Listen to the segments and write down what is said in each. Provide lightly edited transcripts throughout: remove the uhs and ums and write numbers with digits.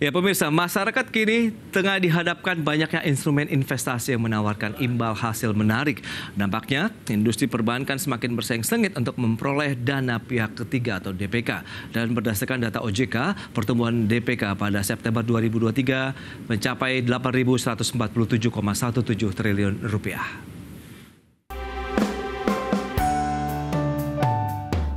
Ya pemirsa, masyarakat kini tengah dihadapkan banyaknya instrumen investasi yang menawarkan imbal hasil menarik. Dampaknya, industri perbankan semakin bersaing sengit untuk memperoleh dana pihak ketiga atau DPK. Dan berdasarkan data OJK, pertumbuhan DPK pada September 2023 mencapai 8.147,17 triliun rupiah.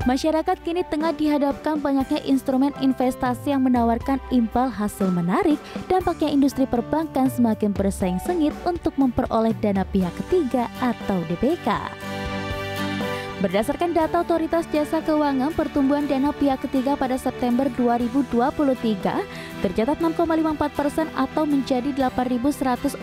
Masyarakat kini tengah dihadapkan banyaknya instrumen investasi yang menawarkan imbal hasil menarik. Dampaknya industri perbankan semakin bersaing sengit untuk memperoleh dana pihak ketiga atau DPK. Berdasarkan data Otoritas Jasa Keuangan, pertumbuhan dana pihak ketiga pada September 2023 tercatat 6,54% atau menjadi 8.147,17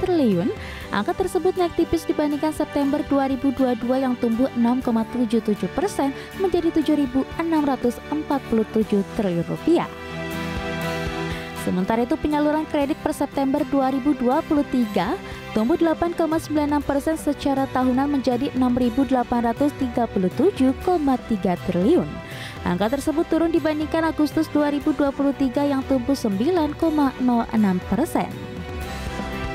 triliun. Angka tersebut naik tipis dibandingkan September 2022 yang tumbuh 6,77% menjadi 7.647 triliun rupiah. Sementara itu penyaluran kredit per September 2023 tumbuh 8,96% secara tahunan menjadi 6.837,3 triliun. Angka tersebut turun dibandingkan Agustus 2023 yang tumbuh 9,06%.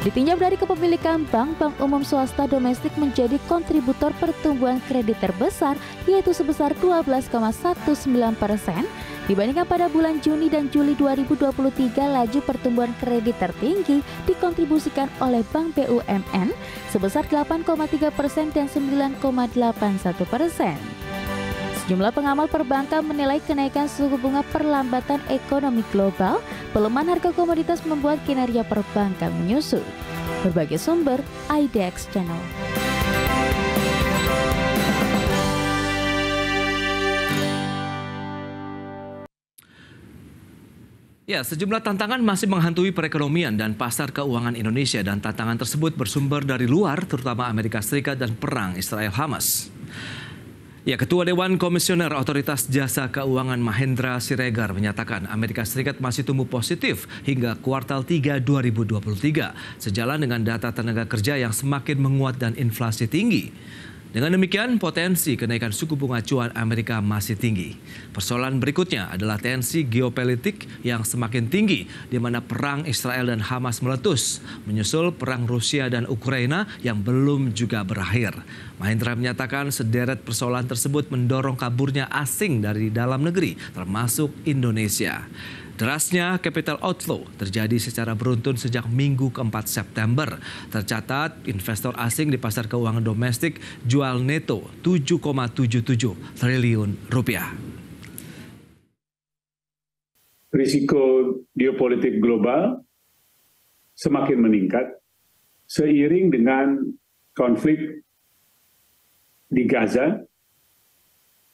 Ditinjau dari kepemilikan bank umum swasta domestik menjadi kontributor pertumbuhan kredit terbesar, yaitu sebesar 12,19%. Dibandingkan pada bulan Juni dan Juli 2023, laju pertumbuhan kredit tertinggi dikontribusikan oleh Bank BUMN sebesar 8,3% dan 9,81%. Sejumlah pengamal perbankan menilai kenaikan suku bunga perlambatan ekonomi global, pelemahan harga komoditas membuat kinerja perbankan menyusut. Berbagai sumber, IDX Channel. Ya, sejumlah tantangan masih menghantui perekonomian dan pasar keuangan Indonesia, dan tantangan tersebut bersumber dari luar, terutama Amerika Serikat dan perang Israel-Hamas. Ya, Ketua Dewan Komisioner Otoritas Jasa Keuangan Mahendra Siregar menyatakan Amerika Serikat masih tumbuh positif hingga kuartal 3 2023, sejalan dengan data tenaga kerja yang semakin menguat dan inflasi tinggi. Dengan demikian, potensi kenaikan suku bunga acuan Amerika masih tinggi. Persoalan berikutnya adalah tensi geopolitik yang semakin tinggi, di mana perang Israel dan Hamas meletus, menyusul perang Rusia dan Ukraina yang belum juga berakhir. Mahendra menyatakan sederet persoalan tersebut mendorong kaburnya asing dari dalam negeri, termasuk Indonesia. Derasnya capital outflow terjadi secara beruntun sejak Minggu ke-4 September. Tercatat investor asing di pasar keuangan domestik jual neto 7,77 triliun rupiah. Risiko geopolitik global semakin meningkat seiring dengan konflik di Gaza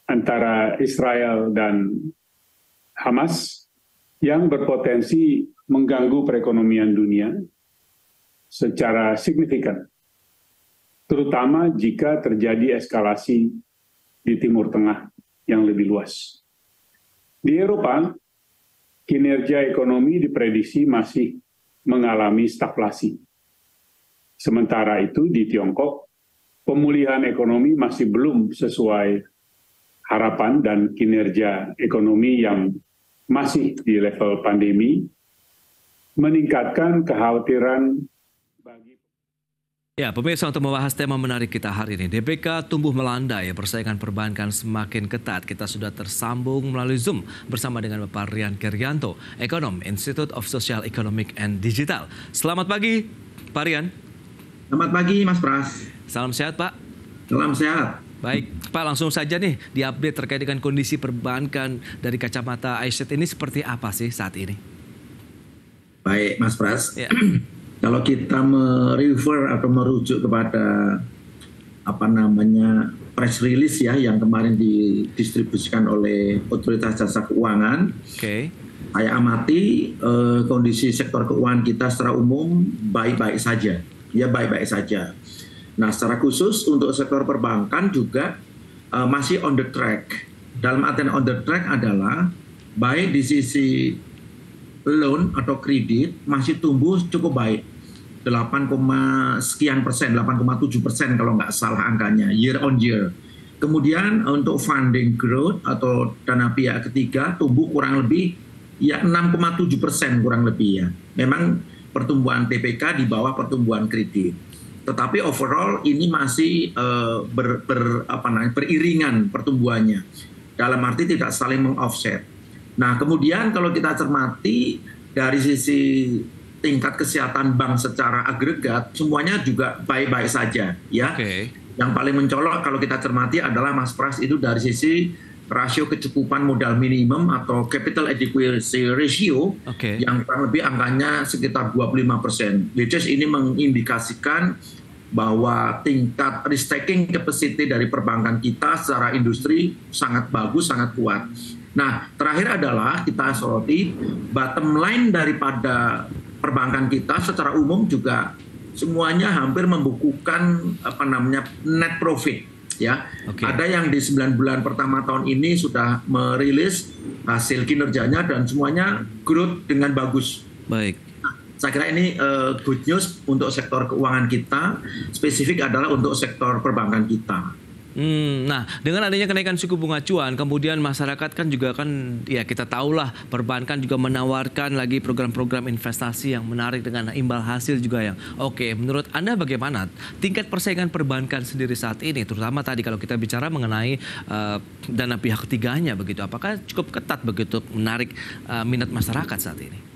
antara Israel dan Hamas yang berpotensi mengganggu perekonomian dunia secara signifikan, terutama jika terjadi eskalasi di Timur Tengah yang lebih luas. Di Eropa, kinerja ekonomi diprediksi masih mengalami stagflasi. Sementara itu di Tiongkok, pemulihan ekonomi masih belum sesuai harapan dan kinerja ekonomi yang masih di level pandemi, meningkatkan kekhawatiran bagi... Ya, pemirsa, untuk membahas tema menarik kita hari ini, DPK tumbuh melandai, persaingan perbankan semakin ketat. Kita sudah tersambung melalui Zoom bersama dengan Bapak Rian Kerianto, ekonom Institute of Social Economic and Digital. Selamat pagi, Pak Rian. Selamat pagi, Mas Pras. Salam sehat, Pak. Salam sehat. Baik, Pak, langsung saja nih diupdate terkait dengan kondisi perbankan dari kacamata iState ini seperti apa sih saat ini? Baik, Mas Pras. Ya. Kalau kita merefer atau merujuk kepada press release ya yang kemarin didistribusikan oleh Otoritas Jasa Keuangan. Oke. Saya amati kondisi sektor keuangan kita secara umum baik-baik saja. Ya, baik-baik saja. Nah, secara khusus untuk sektor perbankan juga masih on the track. Dalam artian on the track adalah baik di sisi loan atau kredit masih tumbuh cukup baik. 8,7% kalau nggak salah angkanya, year on year. Kemudian untuk funding growth atau dana pihak ketiga tumbuh kurang lebih ya 6,7% kurang lebih ya. Memang pertumbuhan TPK di bawah pertumbuhan kredit. Tetapi overall ini masih beriringan pertumbuhannya. Dalam arti tidak saling meng-offset. Nah, kemudian kalau kita cermati dari sisi tingkat kesehatan bank secara agregat, semuanya juga baik-baik saja, ya. Okay. Yang paling mencolok kalau kita cermati adalah Mas Pras itu dari sisi rasio kecukupan modal minimum atau capital adequacy ratio, yang kurang lebih angkanya sekitar 25%. Which is ini mengindikasikan bahwa tingkat risk taking capacity dari perbankan kita secara industri sangat bagus, sangat kuat. Nah, terakhir adalah kita soroti bottom line daripada perbankan kita secara umum juga semuanya hampir membukukan net profit, ya. Ada yang di 9 bulan pertama tahun ini sudah merilis hasil kinerjanya dan semuanya growth dengan bagus. Baik. Saya kira ini good news untuk sektor keuangan kita, spesifik adalah untuk sektor perbankan kita. Nah, dengan adanya kenaikan suku bunga acuan, kemudian masyarakat kan juga kan, ya kita tahulah perbankan juga menawarkan lagi program-program investasi yang menarik dengan imbal hasil juga yang oke. Menurut Anda bagaimana tingkat persaingan perbankan sendiri saat ini, terutama tadi kalau kita bicara mengenai dana pihak ketiganya begitu, apakah cukup ketat begitu menarik minat masyarakat saat ini?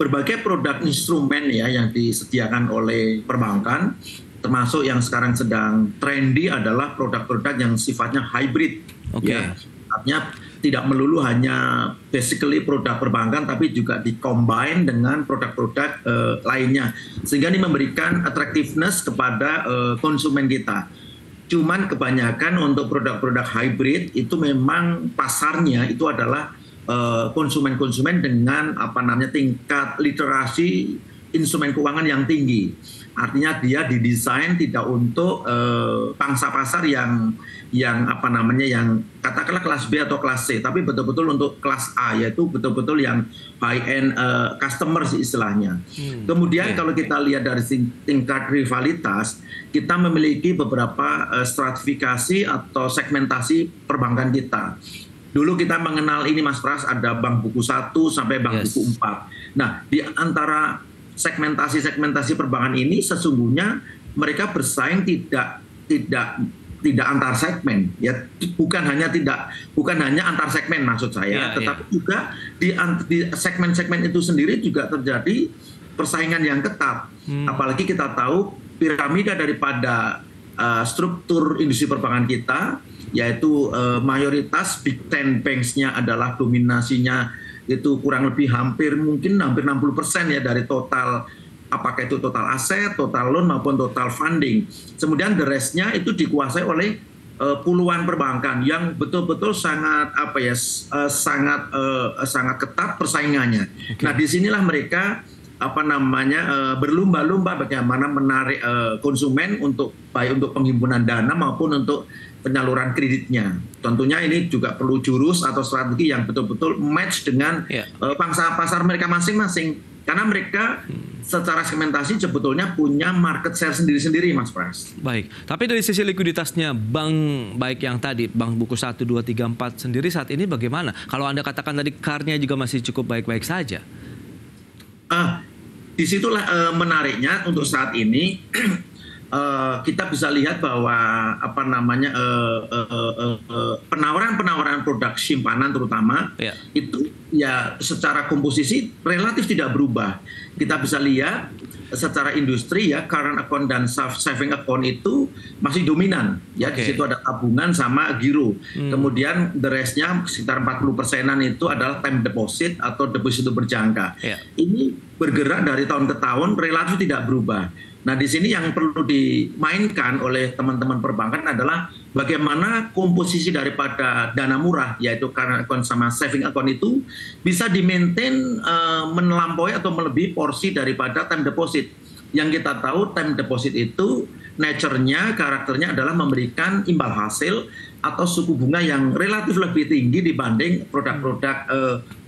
Berbagai produk instrumen ya yang disediakan oleh perbankan, termasuk yang sekarang sedang trendy adalah produk-produk yang sifatnya hybrid. Ya, artinya tidak melulu hanya basically produk perbankan, tapi juga di-combine dengan produk-produk lainnya. Sehingga ini memberikan attractiveness kepada konsumen kita. Cuman kebanyakan untuk produk-produk hybrid itu memang pasarnya itu adalah konsumen-konsumen dengan tingkat literasi instrumen keuangan yang tinggi. Artinya dia didesain tidak untuk pangsa pasar yang katakanlah kelas B atau kelas C, tapi betul-betul untuk kelas A, yaitu betul-betul yang high end customer istilahnya. Kemudian kalau kita lihat dari tingkat rivalitas, kita memiliki beberapa stratifikasi atau segmentasi perbankan kita. Dulu kita mengenal ini Mas Pras, ada bank buku 1 sampai bank buku 4. Nah, di antara segmentasi perbankan ini sesungguhnya mereka bersaing tidak antar segmen, ya, bukan hanya antar segmen maksud saya, tetapi juga di segmen-segmen itu sendiri juga terjadi persaingan yang ketat. Apalagi kita tahu piramida daripada struktur industri perbankan kita, yaitu mayoritas Big Ten banks-nya adalah dominasinya itu kurang lebih hampir 60% ya dari total, apakah itu total aset, total loan maupun total funding. Kemudian the rest-nya itu dikuasai oleh puluhan perbankan yang betul-betul sangat sangat ketat persaingannya. Nah, disinilah mereka berlumba-lumba bagaimana menarik konsumen baik untuk penghimpunan dana maupun untuk penyaluran kreditnya. Tentunya ini juga perlu jurus atau strategi yang betul-betul match dengan pangsa pasar mereka masing-masing. Karena mereka secara segmentasi sebetulnya punya market share sendiri-sendiri, Mas Pras. Baik, tapi dari sisi likuiditasnya bank baik yang tadi, bank buku 1, 2, 3, 4 sendiri saat ini bagaimana? Kalau Anda katakan tadi CAR-nya juga masih cukup baik-baik saja. Disitulah menariknya untuk saat ini kita bisa lihat bahwa penawaran produk simpanan terutama itu ya secara komposisi relatif tidak berubah. Kita bisa lihat secara industri ya current account dan saving account itu masih dominan ya. Di situ ada tabungan sama giro. Kemudian the rest-nya sekitar 40%-an itu adalah time deposit atau deposito berjangka. Ini bergerak dari tahun ke tahun relatif tidak berubah. Nah, di sini yang perlu dimainkan oleh teman-teman perbankan adalah bagaimana komposisi daripada dana murah, yaitu current account sama saving account itu bisa di-maintain melampaui atau melebihi porsi daripada time deposit. Yang kita tahu time deposit itu nature-nya, karakternya adalah memberikan imbal hasil atau suku bunga yang relatif lebih tinggi dibanding produk-produk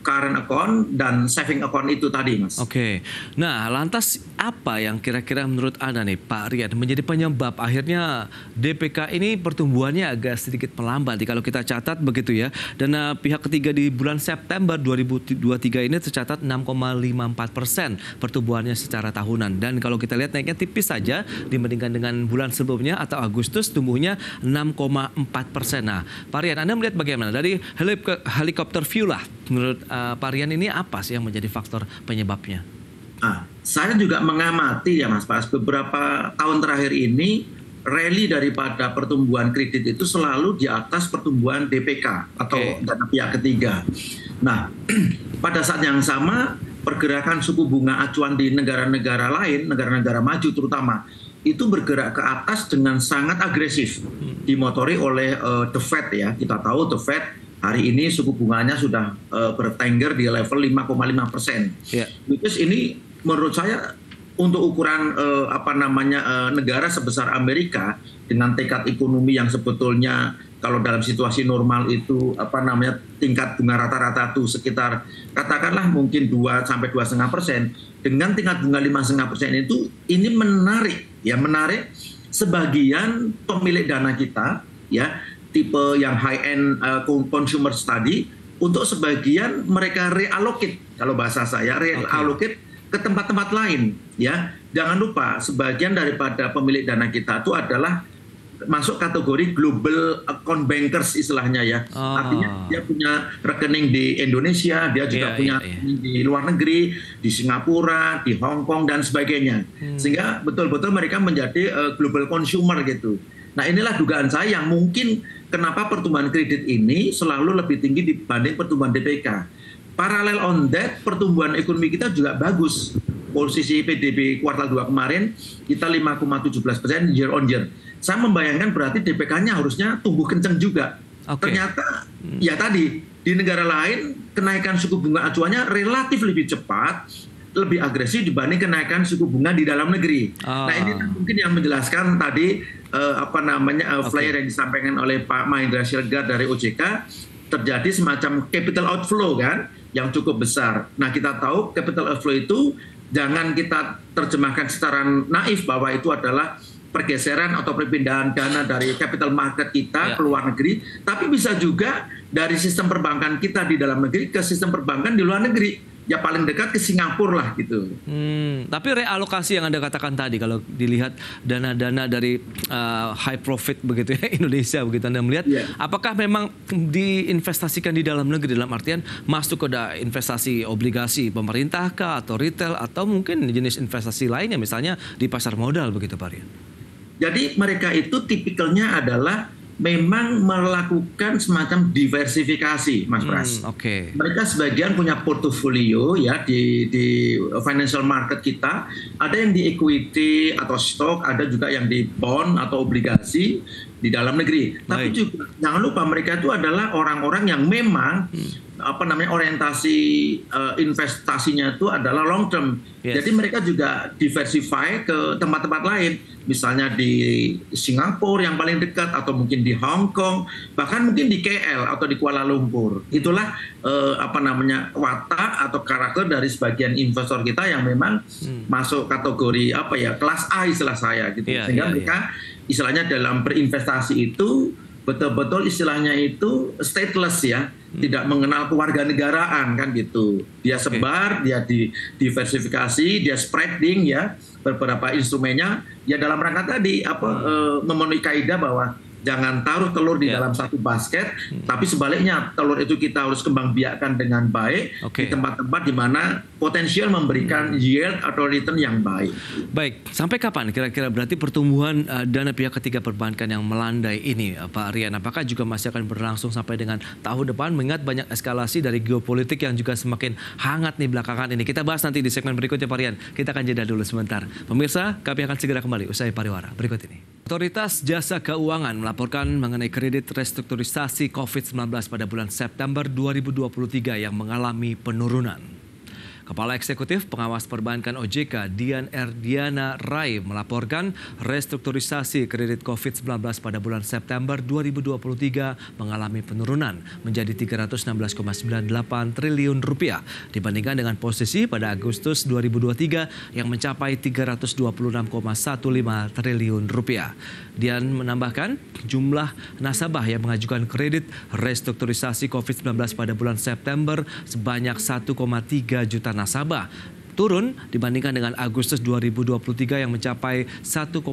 current account dan saving account itu tadi, Mas. Oke. Nah, lantas apa yang kira-kira menurut Anda nih, Pak Rian, menjadi penyebab akhirnya DPK ini pertumbuhannya agak sedikit melambat kalau kita catat begitu ya. Dan pihak ketiga di bulan September 2023 ini tercatat 6,54% pertumbuhannya secara tahunan. Dan kalau kita lihat naiknya tipis saja dibandingkan dengan bulan sebelumnya atau Agustus tumbuhnya 6,4%. Nah, Pak Rian, Anda melihat bagaimana? Dari helikopter view lah, menurut Pak Rian ini apa sih yang menjadi faktor penyebabnya? Saya juga mengamati ya Mas Pas, beberapa tahun terakhir ini rally daripada pertumbuhan kredit itu selalu di atas pertumbuhan DPK atau dana pihak ketiga. Nah, pada saat yang sama pergerakan suku bunga acuan di negara-negara lain, negara-negara maju terutama, itu bergerak ke atas dengan sangat agresif, dimotori oleh The Fed ya. Kita tahu The Fed hari ini suku bunganya sudah bertengger di level 5,5%. Which is ini menurut saya untuk ukuran negara sebesar Amerika dengan tingkat ekonomi yang sebetulnya kalau dalam situasi normal itu tingkat bunga rata-rata itu sekitar katakanlah mungkin 2 sampai 2,5%, dengan tingkat bunga 5,5% itu ini menarik sebagian pemilik dana kita ya, tipe yang high end consumer tadi, untuk sebagian mereka reallocate, kalau bahasa saya reallocate ke tempat-tempat lain ya. Jangan lupa sebagian daripada pemilik dana kita itu adalah masuk kategori global account bankers istilahnya ya. Artinya dia punya rekening di Indonesia, dia juga punya rekening di luar negeri, di Singapura, di Hong Kong dan sebagainya. Sehingga betul-betul mereka menjadi global consumer gitu. Nah, inilah dugaan saya yang mungkin kenapa pertumbuhan kredit ini selalu lebih tinggi dibanding pertumbuhan DPK. Paralel on that, pertumbuhan ekonomi kita juga bagus. Posisi PDB kuartal 2 kemarin kita 5,17% year on year. Saya membayangkan berarti DPK-nya harusnya tumbuh kencang juga. Ternyata ya tadi di negara lain kenaikan suku bunga acuannya relatif lebih cepat, lebih agresif dibanding kenaikan suku bunga di dalam negeri. Nah, ini mungkin yang menjelaskan tadi flyer yang disampaikan oleh Pak Mahendra Siregar dari OJK, terjadi semacam capital outflow kan yang cukup besar. Nah, kita tahu capital outflow itu jangan kita terjemahkan secara naif bahwa itu adalah pergeseran atau perpindahan dana dari capital market kita ke luar negeri, tapi bisa juga dari sistem perbankan kita di dalam negeri ke sistem perbankan di luar negeri. Ya paling dekat ke Singapura lah gitu. Tapi realokasi yang Anda katakan tadi, kalau dilihat dana-dana dari high profit begitu ya Indonesia begitu, Anda melihat apakah memang diinvestasikan di dalam negeri, dalam artian masuk ke investasi obligasi pemerintah kah, atau retail, atau mungkin jenis investasi lainnya misalnya di pasar modal begitu Pak Rian? Jadi mereka itu tipikalnya adalah memang melakukan semacam diversifikasi, Mas Pras. Mereka sebagian punya portofolio ya di financial market kita, ada yang di equity atau stock, ada juga yang di bond atau obligasi di dalam negeri. Tapi juga jangan lupa mereka itu adalah orang-orang yang memang orientasi investasinya itu adalah long term. Jadi mereka juga diversify ke tempat-tempat lain, misalnya di Singapura yang paling dekat, atau mungkin di Hong Kong, bahkan mungkin di KL atau di Kuala Lumpur. Itulah watak atau karakter dari sebagian investor kita yang memang masuk kategori kelas A istilah saya gitu. Sehingga mereka istilahnya dalam berinvestasi itu betul-betul istilahnya itu stateless ya, tidak mengenal kewarganegaraan kan gitu. Dia sebar, dia diversifikasi, dia spreading ya beberapa instrumennya ya dalam rangka tadi memenuhi kaidah bahwa jangan taruh telur di dalam satu basket, tapi sebaliknya telur itu kita harus kembang biakkan dengan baik di tempat-tempat di mana potensial memberikan yield atau return yang baik. Baik, sampai kapan kira-kira berarti pertumbuhan dana pihak ketiga perbankan yang melandai ini, Pak Rian? Apakah juga masih akan berlangsung sampai dengan tahun depan, mengingat banyak eskalasi dari geopolitik yang juga semakin hangat nih belakangan ini? Kita bahas nanti di segmen berikutnya, Pak Rian. Kita akan jeda dulu sebentar. Pemirsa, kami akan segera kembali usai pariwara berikut ini. Otoritas Jasa Keuangan melaporkan mengenai kredit restrukturisasi COVID-19 pada bulan September 2023 yang mengalami penurunan. Kepala Eksekutif Pengawas Perbankan OJK, Dian Erdiana Rai, melaporkan restrukturisasi kredit COVID-19 pada bulan September 2023 mengalami penurunan menjadi 316,98 triliun rupiah dibandingkan dengan posisi pada Agustus 2023 yang mencapai 326,15 triliun rupiah. Dian menambahkan jumlah nasabah yang mengajukan kredit restrukturisasi COVID-19 pada bulan September sebanyak 1,3 juta nasabah, turun dibandingkan dengan Agustus 2023 yang mencapai 1,46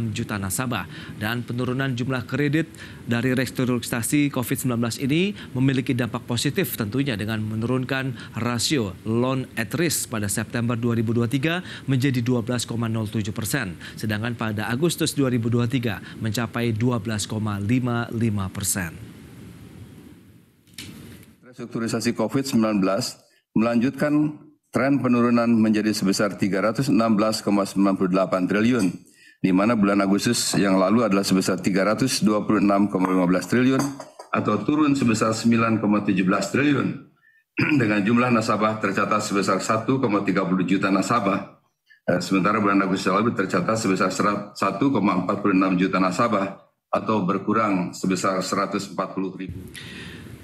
juta nasabah. Dan penurunan jumlah kredit dari restrukturisasi COVID-19 ini memiliki dampak positif tentunya dengan menurunkan rasio loan at risk pada September 2023 menjadi 12,07%, sedangkan pada Agustus 2023 mencapai 12,55%. Restrukturisasi COVID-19 melanjutkan tren penurunan menjadi sebesar 316,98 triliun, di mana bulan Agustus yang lalu adalah sebesar 326,15 triliun atau turun sebesar 9,17 triliun. Dengan jumlah nasabah tercatat sebesar 1,30 juta nasabah, sementara bulan Agustus yang lalu tercatat sebesar 1,46 juta nasabah atau berkurang sebesar 140 ribu.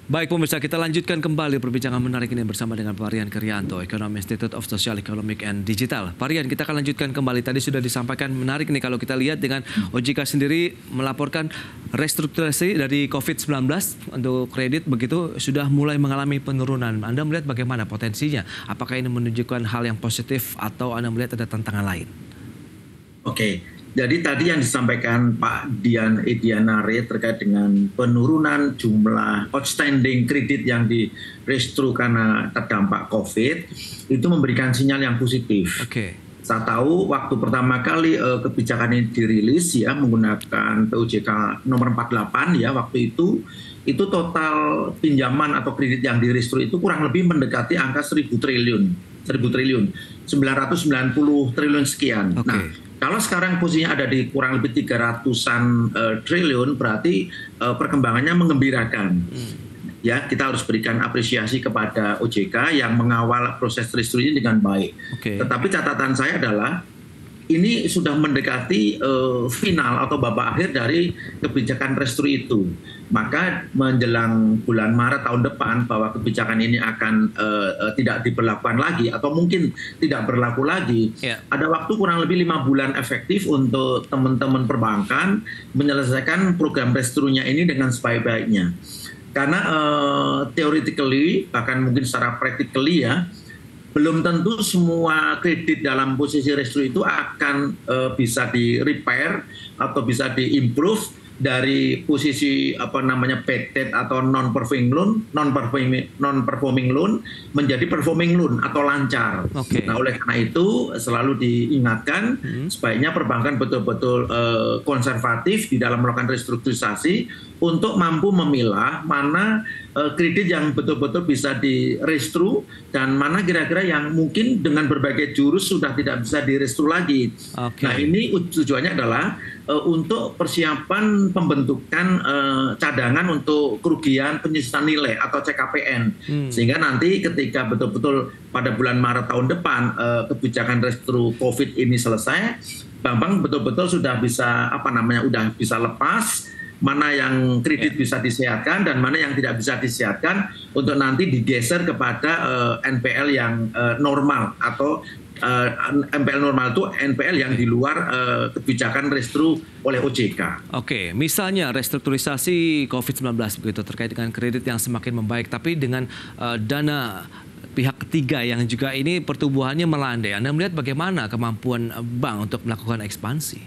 Baik pemirsa, kita lanjutkan kembali perbincangan menarik ini bersama dengan Pak Rian Krianto, Ekonom Institute of Social Economic and Digital. Pak Rian, kita akan lanjutkan kembali. Tadi sudah disampaikan menarik nih kalau kita lihat dengan OJK sendiri melaporkan restrukturasi dari COVID-19 untuk kredit begitu sudah mulai mengalami penurunan. Anda melihat bagaimana potensinya? Apakah ini menunjukkan hal yang positif atau Anda melihat ada tantangan lain? Oke. Jadi tadi yang disampaikan Pak Dian Erdiana Rai terkait dengan penurunan jumlah outstanding kredit yang direstru karena terdampak COVID itu memberikan sinyal yang positif. Oke. Saya tahu waktu pertama kali kebijakan ini dirilis ya menggunakan POJK nomor 48 ya waktu itu total pinjaman atau kredit yang direstru itu kurang lebih mendekati angka 1.000 triliun, 990 triliun sekian. Okay. Nah, kalau sekarang posisinya ada di kurang lebih 300-an triliun, berarti perkembangannya mengembirakan. Ya, kita harus berikan apresiasi kepada OJK yang mengawal proses restru ini dengan baik. Okay. Tetapi catatan saya adalah ini sudah mendekati final atau babak akhir dari kebijakan restru itu. Maka menjelang bulan Maret tahun depan bahwa kebijakan ini akan tidak diberlakukan lagi atau mungkin tidak berlaku lagi. Yeah. Ada waktu kurang lebih 5 bulan efektif untuk teman-teman perbankan menyelesaikan program restrunya ini dengan sebaik-baiknya. Karena theoretically bahkan mungkin secara practically ya belum tentu semua kredit dalam posisi restru itu akan bisa di-repair atau bisa di-improve dari posisi bad debt atau non-performing loan menjadi performing loan atau lancar. Okay. Nah, oleh karena itu selalu diingatkan sebaiknya perbankan betul-betul konservatif di dalam melakukan restrukturisasi untuk mampu memilah mana kredit yang betul-betul bisa direstru dan mana kira-kira yang mungkin dengan berbagai jurus sudah tidak bisa direstru lagi. Okay. Nah, ini tujuannya adalah untuk persiapan pembentukan cadangan untuk kerugian penyusutan nilai atau CKPN. Sehingga nanti ketika betul-betul pada bulan Maret tahun depan kebijakan restru COVID ini selesai, bank-bank betul-betul sudah bisa udah bisa lepas mana yang kredit bisa disehatkan dan mana yang tidak bisa disehatkan untuk nanti digeser kepada NPL yang normal atau NPL normal itu NPL yang di luar kebijakan restru oleh OJK. Oke, misalnya restrukturisasi COVID-19 begitu terkait dengan kredit yang semakin membaik, tapi dengan dana pihak ketiga yang juga ini pertumbuhannya melandai. Anda melihat bagaimana kemampuan bank untuk melakukan ekspansi?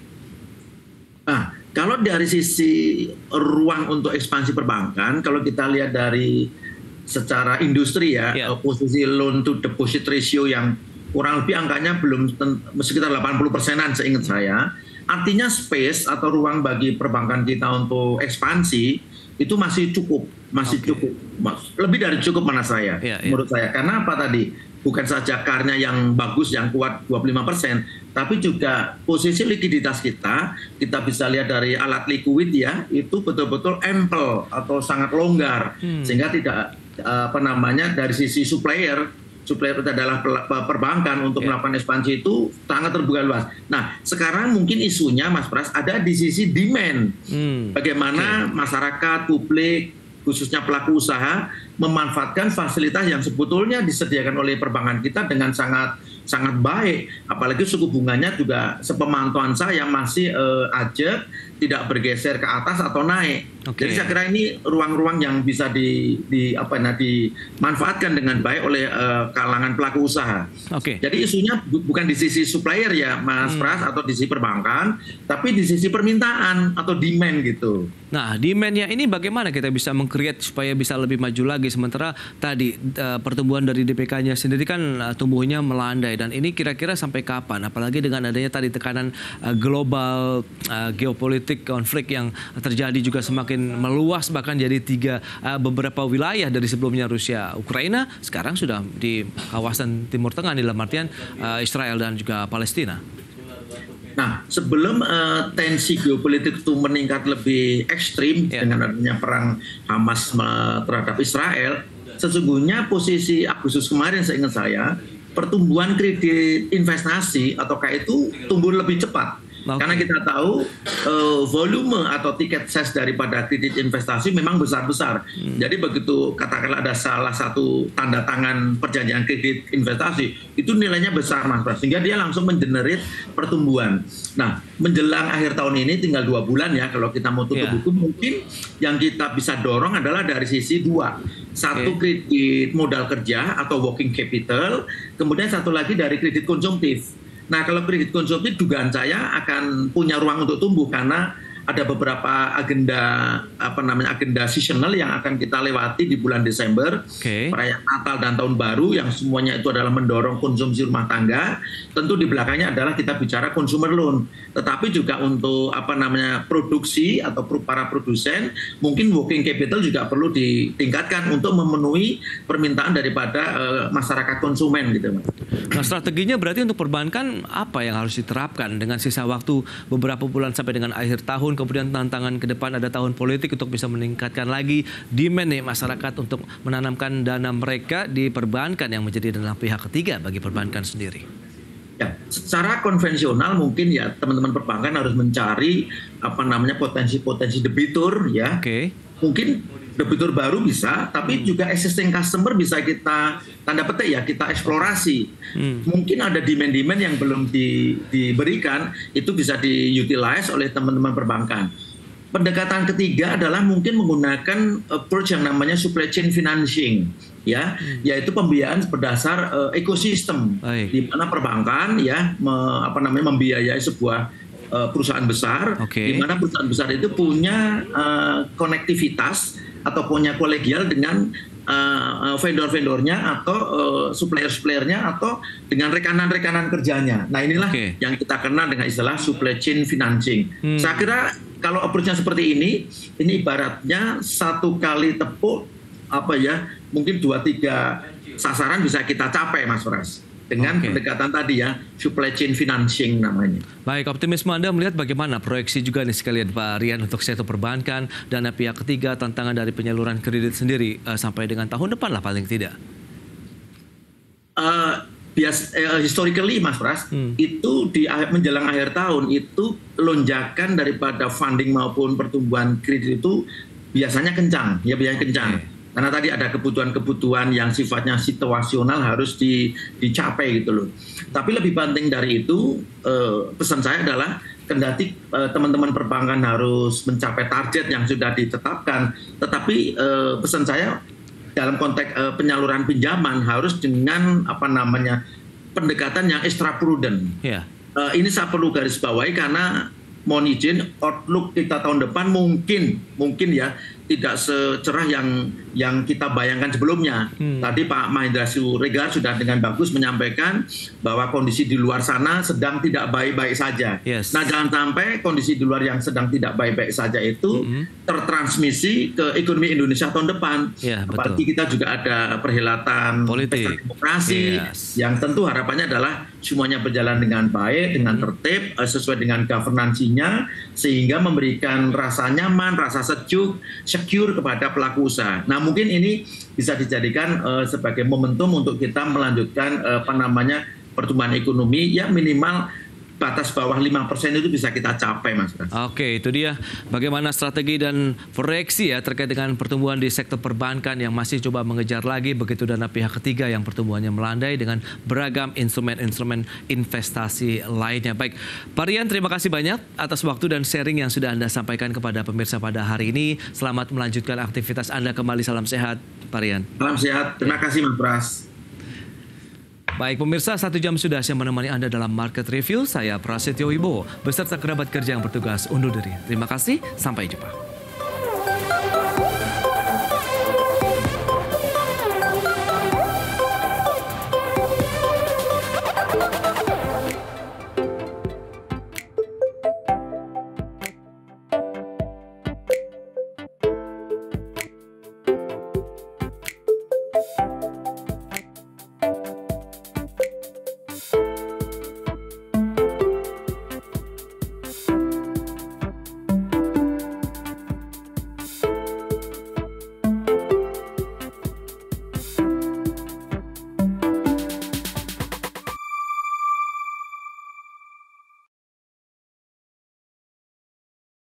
Nah, kalau dari sisi ruang untuk ekspansi perbankan, kalau kita lihat dari secara industri ya, posisi loan to deposit ratio yang kurang lebih angkanya belum sekitar 80%-an seingat saya. Artinya space atau ruang bagi perbankan kita untuk ekspansi itu masih cukup, cukup. Lebih dari cukup menurut saya. Karena apa tadi? Bukan saja karnya yang bagus, yang kuat 25%, tapi juga posisi likuiditas kita bisa lihat dari alat likuid ya, itu betul-betul ample atau sangat longgar. Sehingga tidak dari sisi supplier supplier itu adalah perbankan untuk melakukan ekspansi itu sangat terbuka luas. Nah, sekarang mungkin isunya Mas Pras ada di sisi demand. Bagaimana masyarakat, publik, khususnya pelaku usaha memanfaatkan fasilitas yang sebetulnya disediakan oleh perbankan kita dengan sangat baik, apalagi suku bunganya juga sepemantauan saya masih ajak, tidak bergeser ke atas atau naik. Jadi saya kira ini ruang-ruang yang bisa dimanfaatkan dengan baik oleh kalangan pelaku usaha. Jadi isunya bukan di sisi supplier ya Mas Pras atau di sisi perbankan, tapi di sisi permintaan atau demand gitu. Nah, demandnya ini bagaimana kita bisa meng-create supaya bisa lebih maju lagi, sementara tadi pertumbuhan dari DPK-nya sendiri kan tumbuhnya melandai, dan ini kira-kira sampai kapan? Apalagi dengan adanya tadi tekanan global, geopolitik, konflik yang terjadi juga semakin meluas, bahkan jadi beberapa wilayah dari sebelumnya Rusia, Ukraina, sekarang sudah di kawasan Timur Tengah dalam artian Israel dan juga Palestina. Nah, sebelum tensi geopolitik itu meningkat lebih ekstrim dengan adanya perang Hamas terhadap Israel, sesungguhnya posisi Agustus kemarin seingat saya, pertumbuhan kredit investasi atau kayak itu tumbuh lebih cepat. Karena kita tahu volume atau tiket size daripada kredit investasi memang besar-besar. Jadi begitu katakanlah ada salah satu tanda tangan perjanjian kredit investasi, itu nilainya besar Mas Pras, sehingga dia langsung mengenerate pertumbuhan. Nah, menjelang akhir tahun ini tinggal 2 bulan ya, kalau kita mau tutup buku, mungkin yang kita bisa dorong adalah dari sisi dua. Satu kredit modal kerja atau working capital, kemudian satu lagi dari kredit konsumtif. Nah, kalau kredit konsumtif dugaan saya akan punya ruang untuk tumbuh karena ada beberapa agenda seasonal yang akan kita lewati di bulan Desember, perayaan Natal dan Tahun Baru yang semuanya itu adalah mendorong konsumsi rumah tangga. Tentu di belakangnya adalah kita bicara consumer loan, tetapi juga untuk produksi atau para produsen mungkin working capital juga perlu ditingkatkan untuk memenuhi permintaan daripada masyarakat konsumen gitu. Nah, strateginya berarti untuk perbankan apa yang harus diterapkan dengan sisa waktu beberapa bulan sampai dengan akhir tahun, kemudian tantangan ke depan ada tahun politik untuk bisa meningkatkan lagi demand masyarakat untuk menanamkan dana mereka di perbankan yang menjadi dana pihak ketiga bagi perbankan sendiri? Ya, secara konvensional mungkin ya teman-teman perbankan harus mencari potensi-potensi debitur ya. Mungkin debitur baru bisa, tapi juga existing customer bisa kita tanda petik ya, kita eksplorasi. Mungkin ada demand-demand yang belum diberikan, itu bisa diutilize oleh teman-teman perbankan. Pendekatan ketiga adalah mungkin menggunakan approach yang namanya supply chain financing, ya, yaitu pembiayaan berdasar ekosistem, di mana perbankan ya membiayai sebuah perusahaan besar, di mana perusahaan besar itu punya konektivitas atau punya kolegial dengan vendor-vendornya atau supplier-suppliernya atau dengan rekanan-rekanan kerjanya. Nah, inilah yang kita kenal dengan istilah supply chain financing. Saya kira kalau approach-nya seperti ini ibaratnya satu kali tepuk mungkin 2-3 sasaran bisa kita capai Mas Pras. Dengan pendekatan tadi ya, supply chain financing namanya. Baik, optimisme Anda melihat bagaimana proyeksi juga nih sekalian Pak Rian untuk sektor perbankan, dana pihak ketiga, tantangan dari penyaluran kredit sendiri sampai dengan tahun depan lah paling tidak? Historically Mas Pras, itu menjelang akhir tahun itu lonjakan daripada funding maupun pertumbuhan kredit itu biasanya kencang. Karena tadi ada kebutuhan-kebutuhan yang sifatnya situasional harus dicapai gitu loh. Tapi lebih penting dari itu, pesan saya adalah kendati teman-teman perbankan harus mencapai target yang sudah ditetapkan, tetapi pesan saya dalam konteks penyaluran pinjaman harus dengan pendekatan yang extra prudent. Ini saya perlu garis bawahi karena mohon izin, outlook kita tahun depan mungkin ya tidak secerah yang kita bayangkan sebelumnya. Tadi Pak Mahendra Siregar sudah dengan bagus menyampaikan bahwa kondisi di luar sana sedang tidak baik-baik saja. Nah, jangan sampai kondisi di luar yang sedang tidak baik-baik saja itu tertransmisi ke ekonomi Indonesia tahun depan. Apalagi kita juga ada perhelatan pesta demokrasi yang tentu harapannya adalah semuanya berjalan dengan baik, dengan tertib, sesuai dengan governansinya, sehingga memberikan rasa nyaman, rasa sejuk, secure kepada pelaku usaha. Nah, mungkin ini bisa dijadikan sebagai momentum untuk kita melanjutkan pertumbuhan ekonomi, ya minimal batas bawah 5% itu bisa kita capai, Mas. Oke, itu dia bagaimana strategi dan proyeksi ya terkait dengan pertumbuhan di sektor perbankan yang masih coba mengejar lagi, begitu dana pihak ketiga yang pertumbuhannya melandai dengan beragam instrumen-instrumen investasi lainnya. Baik, Pak Rian, terima kasih banyak atas waktu dan sharing yang sudah Anda sampaikan kepada pemirsa pada hari ini. Selamat melanjutkan aktivitas Anda kembali. Salam sehat, Pak Rian. Salam sehat. Terima kasih, Mas Pras. Baik pemirsa, 1 jam sudah saya menemani Anda dalam Market Review. Saya Prasetyo Wibowo beserta kerabat kerja yang bertugas undur diri. Terima kasih, sampai jumpa.